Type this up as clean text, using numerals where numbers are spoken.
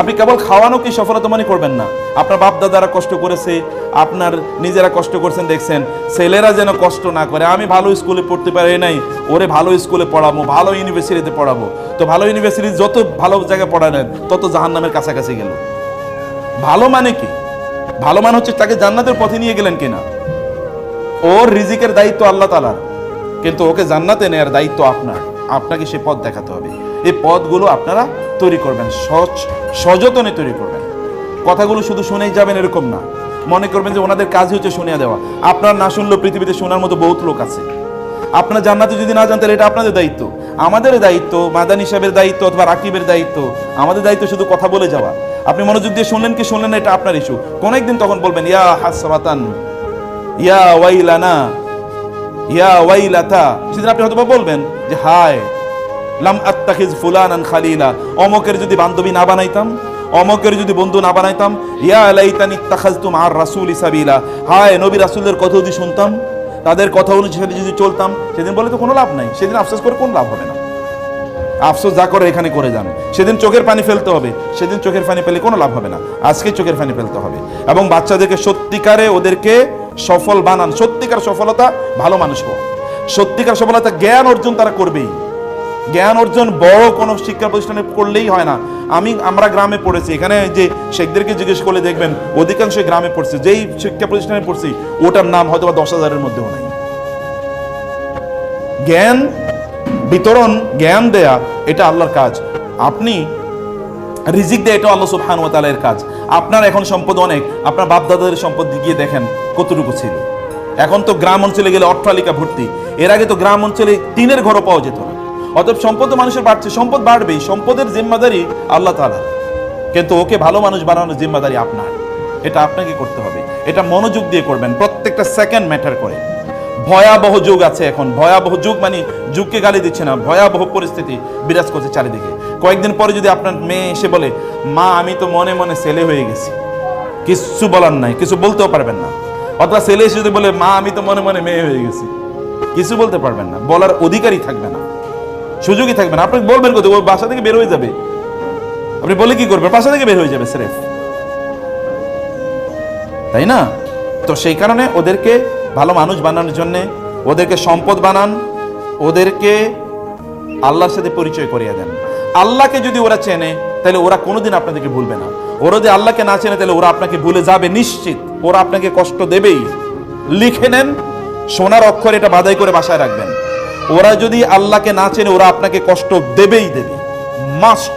আপনি কেবল খাওয়ানো কি সফলতা মনে করবেন না, আপনার বাপ দাদারা কষ্ট করেছে, আপনার নিজেরা কষ্ট করছেন, দেখছেন ছেলেরা যেন কষ্ট না করে। আমি ভালো স্কুলে পড়তে পারি নাই, ওরে ভালো স্কুলে পড়াবো, ভালো ইউনিভার্সিটিতে পড়াবো। তো ভালো ইউনিভার্সিটি যত ভালো জায়গায় পড়ালেন তত জাহান্নামের কাছাকাছি গেল। ভালো মানে কি? ভালো মানে হচ্ছে তাকে জান্নাতের পথে নিয়ে গেলেন কিনা। ওর রিজিকের দায়িত্ব আল্লাহ তাআলার, কিন্তু ওকে জান্নাতে নেয়ার দায়িত্ব আপনার। আপনাকে সে পথ দেখাতে হবে। এই পথগুলো আপনারা তৈরি করবেন, সযত্নে তৈরি করবেন। কথাগুলো শুধু শুনেই যাবেন এরকম না, মনে করবেন যে ওনাদের কাজই হচ্ছে শুনিয়ে দেওয়া। আপনার না শুনলেও পৃথিবীতে শোনার মতো বহুত লোক আছে। আপনার জান্নাতে যদি না যান তাহলে এটা আপনাদের দায়িত্ব। আমাদের দায়িত্ব, মাদানী সাহেবের দায়িত্ব অথবা রাকিবের দায়িত্ব, আমাদের দায়িত্ব শুধু কথা বলে যাওয়া। আপনি মনোযোগ দিয়ে শুনলেন কি শুনলেন না এটা আপনার ইস্যু। কোন একদিন তখন বলবেন ইয়া হাসরাতান, ইয়া ওয়াইলানা, ইয়া ওয়াইলাতা। সেদিন আপনি হয়তো বলবেন যে হায় লাম আত্তাখিজ ফুলানান খালিলা, অমকের যদি বান্ধবী না বানাইতাম, অমকের যদি বন্ধু না বানাইতাম। ইয়া লাইতানি ইত্তাখাযতু মা'আর রাসূলি সাবিলা, হায় নবী রাসূলের কথা যদি শুনতাম, তাদের কথা অনুযায়ী যদি চলতাম। সেদিন বলে তো কোনো লাভ নাই, সেদিন আফসোস করে কোনো লাভ হবে না। আফসোস যা করে এখানে করে যান। সেদিন চোখের পানি ফেলতে হবে, সেদিন চোখের পানি ফেলে কোনো লাভ হবে না। আজকে চোখের পানি ফেলতে হবে এবং বাচ্চাদেরকে সত্যিকারে ওদেরকে সফল বানান। সত্যিকার সফলতা ভালো মানুষ হওয়া, সত্যিকার সফলতা জ্ঞান অর্জন তারা করবেই। জ্ঞান অর্জন বড় কোনো শিক্ষা প্রতিষ্ঠানে করলেই হয় না। আমরা গ্রামে পড়েছি, এখানে যে শেখদেরকে জিজ্ঞেস করলে দেখবেন অধিকাংশ গ্রামে পড়ছে। যেই শিক্ষা প্রতিষ্ঠানে পড়ছি ওটার নাম হয়তো 10,000-এর মধ্যেও নাই। জ্ঞান বিতরণ, জ্ঞান দেয়া এটা আল্লাহর কাজ। আপনি রিজিক দেয়া এটা আল্লাহ সুবহানাহু ওয়া তাআলার কাজ। আপনার এখন সম্পদ অনেক, আপনার বাপ দাদাদের সম্পদ গিয়ে দেখেন কতটুকু ছিল। এখন তো গ্রাম অঞ্চলে গেলে অট্টালিকা ভর্তি, এর আগে তো গ্রাম অঞ্চলে টিনের ঘরও পাওয়া যেত না। অতএব সম্পদ মানুষের বাড়ছে, সম্পদ বাড়বেই, সম্পদের জিম্মাদারি আল্লাহ তাআলা, কিন্তু ওকে ভালো মানুষ বানানোর জিম্মাদারি আপনার। এটা আপনাকে করতে হবে, এটা মনোযোগ দিয়ে করবেন। প্রত্যেকটা সেকেন্ড ম্যাটার করে। ভয়াবহ যুগ আছে এখন, ভয়াবহ যুগ মানে যুগকে গালি দিচ্ছে না, ভয়াবহ পরিস্থিতি বিরাজ করছে চারিদিকে। কয়েকদিন পরে যদি আপনার মেয়ে এসে বলে মা আমি তো মনে মনে ছেলে হয়ে গেছি, কিছু বলার নাই, কিছু বলতেও পারবেন না। অথবা ছেলে এসে যদি বলে মা আমি তো মনে মনে মেয়ে হয়ে গেছি, কিছু বলতে পারবেন না, বলার অধিকারই থাকবে না, সুযোগই থাকবে না। আপনি বলবেন কোথায়? ওই বাসা থেকে বের হয়ে যাবে। আপনি বলে কি করবেন? বাসা থেকে বের হয়ে যাবে স্রেফ, তাই না? তো সেই কারণে ওদেরকে ভালো মানুষ বানানোর জন্য ওদেরকে সম্পদ বানান, ওদেরকে আল্লাহর সাথে পরিচয় করিয়ে দেন। আল্লাহকে যদি ওরা চেনে তাহলে ওরা কোনোদিন আপনাদেরকে ভুলবে না। ওরা যদি আল্লাহকে না চেনে তাহলে ওরা আপনাকে ভুলে যাবে নিশ্চিত। ওরা আপনাকে কষ্ট দেবেই। লিখে নেন, সোনার অক্ষরে এটা বাধাই করে বাসায় রাখবেন। ওরা যদি আল্লাহকে না চেনে ওরা আপনাকে কষ্ট দেবেই দেবে, মাস্ট।